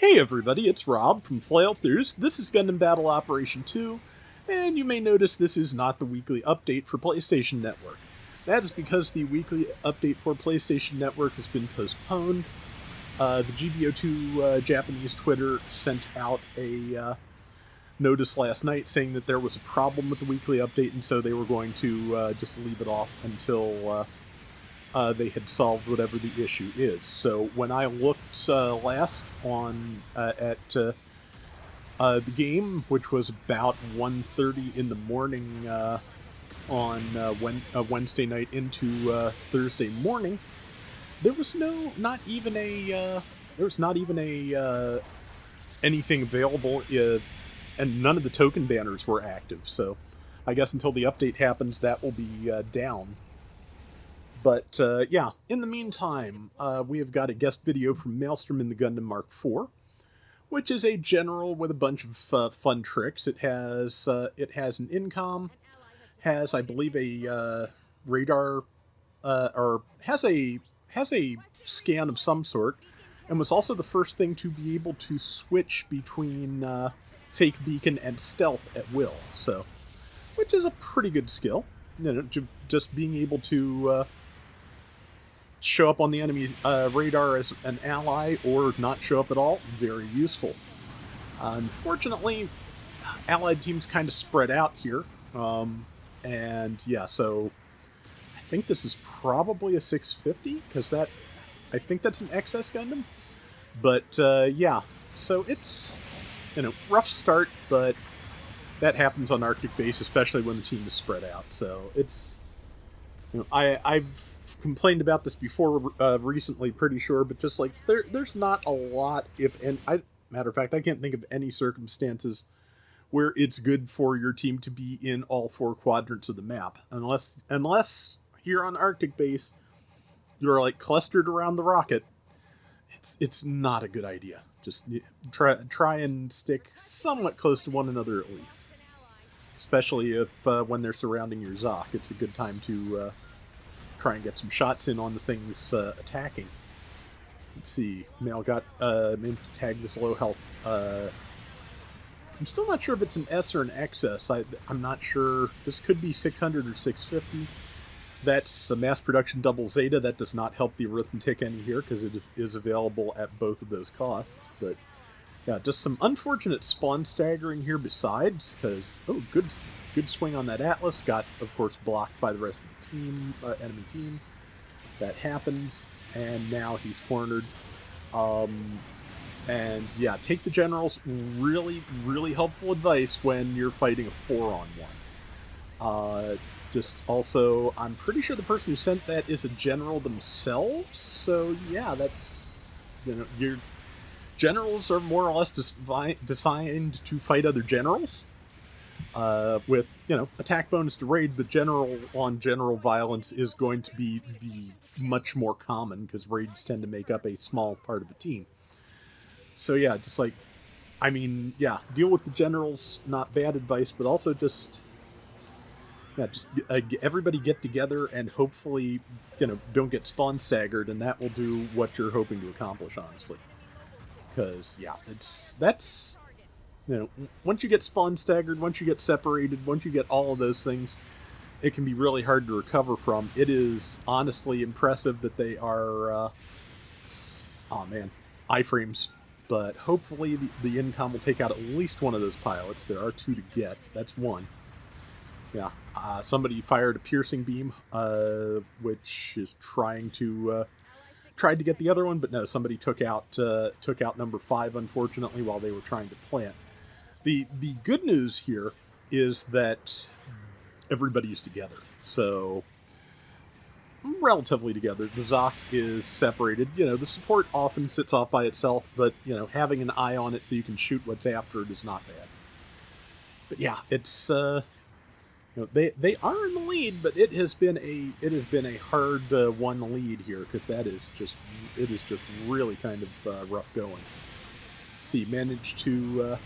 Hey everybody, it's Rob from Flailthroughs. This is Gundam Battle Operation 2, and you may notice this is not the weekly update for PlayStation Network. That is because the weekly update for PlayStation Network has been postponed. The GBO2 Japanese Twitter sent out a notice last night saying that there was a problem with the weekly update, and so they were going to just leave it off until they had solved whatever the issue is. So when I looked last on at the game, which was about 1:30 in the morning on Wednesday night into Thursday morning, there was not even a anything available, and none of the token banners were active. So I guess until the update happens, that will be down. But yeah, in the meantime, we have got a guest video from Maelstrom in the Gundam Mark IV, which is a general with a bunch of fun tricks. It has an incom, has I believe a radar, or has a scan of some sort, and was also the first thing to be able to switch between fake beacon and stealth at will. So, which is a pretty good skill. You know, just being able to show up on the enemy radar as an ally or not show up at all, very useful. Unfortunately, allied teams kind of spread out here, and yeah, so I think this is probably a 650 because I think that's an XS Gundam. But yeah, so it's rough start, but that happens on Arctic base, especially when the team is spread out. So it's I've complained about this before recently, pretty sure, but just like there's not a lot, matter of fact, I can't think of any circumstances where it's good for your team to be in all four quadrants of the map, unless here on Arctic base you're like clustered around the rocket. It's not a good idea. Just try and stick somewhat close to one another at least, especially if when they're surrounding your Zoc. It's a good time to try and get some shots in on the things attacking. Let's see. Mail got tagged this low health. I'm still not sure if it's an S or an XS. I'm not sure. This could be 600 or 650. That's a mass production double Zeta. That does not help the arithmetic any here because it is available at both of those costs. But yeah, just some unfortunate spawn staggering here besides, because good swing on that Atlas. Got, of course, blocked by the rest of the team, enemy team. That happens, and now he's cornered. And yeah, take the generals. Really, really helpful advice when you're fighting a 4-on-1. Just also, I'm pretty sure the person who sent that is a general themselves. So yeah, that's your generals are more or less designed to fight other generals. With attack bonus to raid, but general on general violence is going to be the much more common because raids tend to make up a small part of a team. So yeah, just like, deal with the generals. Not bad advice, but also just everybody get together and hopefully don't get spawn staggered, and that will do what you're hoping to accomplish, honestly. Because yeah, that's once you get spawn staggered, once you get separated, once you get all of those things, it can be really hard to recover from. It is honestly impressive that they are, iframes. But hopefully the incom will take out at least one of those pilots. There are 2 to get. That's 1. Yeah, somebody fired a piercing beam, which is tried to get the other one, but no, somebody took out number 5, unfortunately, while they were trying to plant. The good news here is that everybody is together, so relatively together. The Zoc is separated. The support often sits off by itself, but having an eye on it so you can shoot what's after it is not bad. But yeah, it's they are in the lead, but it has been a hard won lead here because it is just really kind of rough going. Let's see, managed to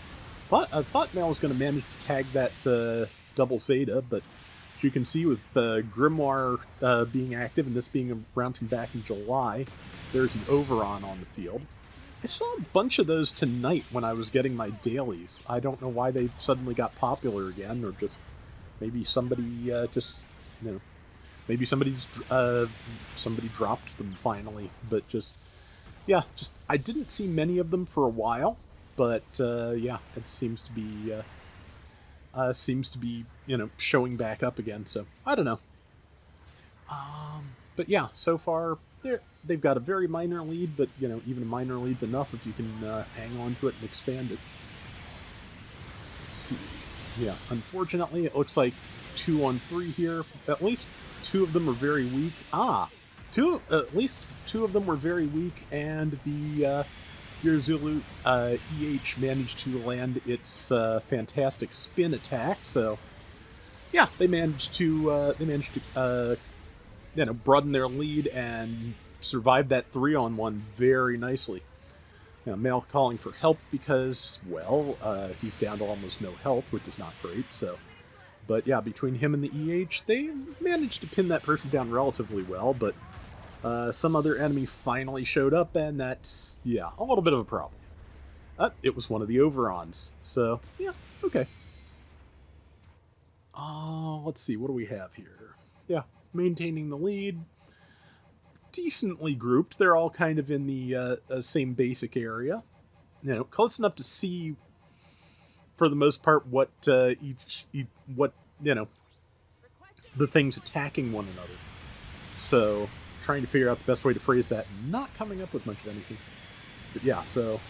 I thought Mal was going to manage to tag that double Zeta, but as you can see with Grimoire being active and this being around from back in July, there's an Overon on the field. I saw a bunch of those tonight when I was getting my dailies. I don't know why they suddenly got popular again, or just maybe somebody just, you know, maybe somebody dropped them finally. But just, yeah, just I didn't see many of them for a while, but yeah, it seems to be showing back up again. So I don't know. But yeah, so far they've got a very minor lead, but even a minor lead's enough if you can hang on to it and expand it. Let's see, yeah, unfortunately, it looks like 2-on-3 here. At least two of them are very weak. At least two of them were very weak, and the Gearzulu EH managed to land its fantastic spin attack. So yeah, they managed to broaden their lead and survive that 3-on-1 very nicely. Male calling for help because, well, he's down to almost no health, which is not great. So, but yeah, between him and the EH, they managed to pin that person down relatively well. But some other enemy finally showed up, and that's, yeah, a little bit of a problem. It was one of the Overons. So, yeah, okay. Let's see, what do we have here? Yeah, maintaining the lead. Decently grouped. They're all kind of in the same basic area. Close enough to see, for the most part, what the things attacking one another. So, trying to figure out the best way to phrase that. Not coming up with much of anything. But yeah, so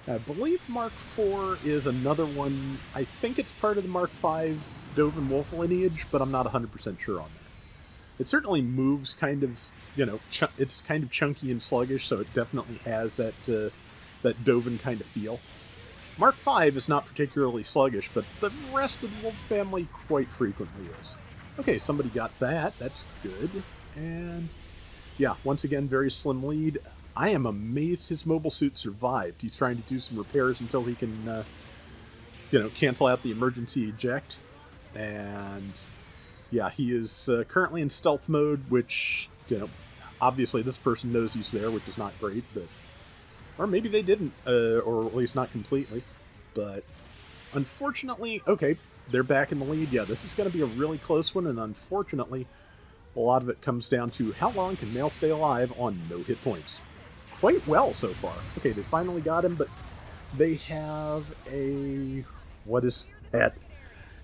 I believe Mark IV is another one. I think it's part of the Mark V Dovin Wolf lineage, but I'm not 100% sure on that. It certainly moves kind of, it's kind of chunky and sluggish, so it definitely has that Dovin kind of feel. Mark V is not particularly sluggish, but the rest of the Wolf family quite frequently is. Okay, somebody got that. That's good. And yeah, once again, very slim lead. I am amazed his mobile suit survived. He's trying to do some repairs until he can, cancel out the emergency eject. And yeah, he is currently in stealth mode, which, obviously this person knows he's there, which is not great, but... Or maybe they didn't, or at least not completely. But unfortunately, okay, they're back in the lead. Yeah, this is going to be a really close one, and unfortunately, a lot of it comes down to how long can Male stay alive on no hit points. Quite well so far. Okay, they finally got him, but they have a... What is that?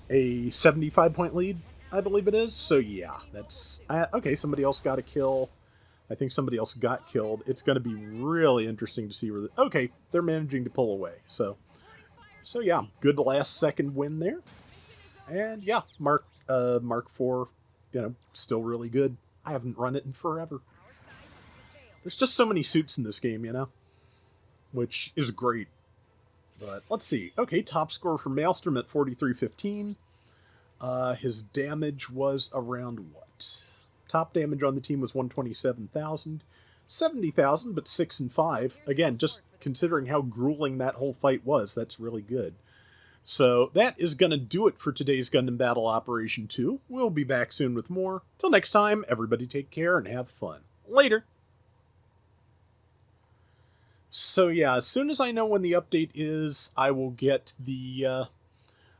A 75-point lead, I believe it is. So yeah, that's... okay, somebody else got a kill. I think somebody else got killed. It's going to be really interesting to see where... Okay, they're managing to pull away. So yeah, good last-second win there. And yeah, Mark IV, still really good. I haven't run it in forever. There's just so many suits in this game, which is great. But let's see. Okay, top score for Maelstrom at 4315. His damage was around what? Top damage on the team was 127,000. 70,000, but 6 and 5. Again, just considering how grueling that whole fight was, that's really good. So that is going to do it for today's Gundam Battle Operation 2. We'll be back soon with more. Till next time, everybody take care and have fun. Later! So yeah, as soon as I know when the update is, I will get the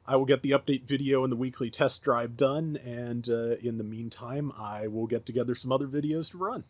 update video and the weekly test drive done, and in the meantime, I will get together some other videos to run.